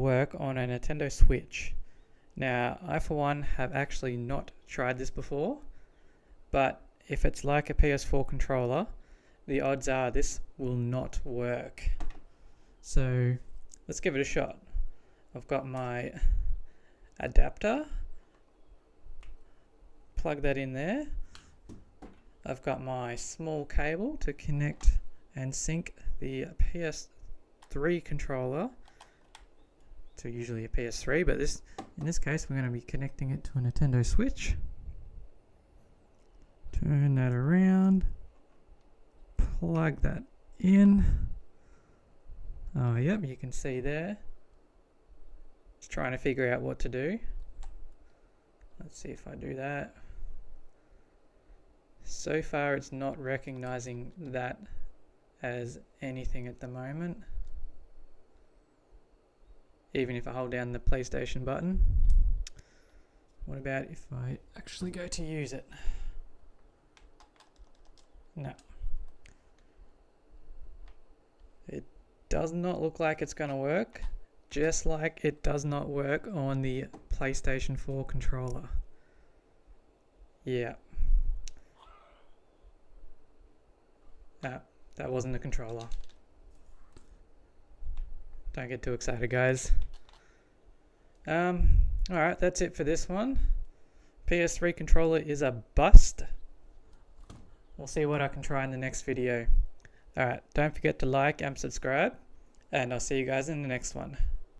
work on a Nintendo Switch. Now, I for one have actually not tried this before, but if it's like a PS4 controller, the odds are this will not work. So let's give it a shot. I've got my adapter, plug that in there. I've got my small cable to connect and sync the PS3 controller to usually a PS3, but in this case we're going to be connecting it to a Nintendo Switch. Turn that around, plug that in. Oh yep, you can see there. It's trying to figure out what to do. Let's see if I do that. So far it's not recognizing that as anything at the moment. Even if I hold down the PlayStation button. What about if I actually go to use it? No. It does not look like it's going to work, just like it does not work on the PlayStation 4 controller. Yeah. That wasn't the controller. Don't get too excited, guys. Alright, that's it for this one. PS3 controller is a bust. We'll see what I can try in the next video. Alright, don't forget to like and subscribe, and I'll see you guys in the next one.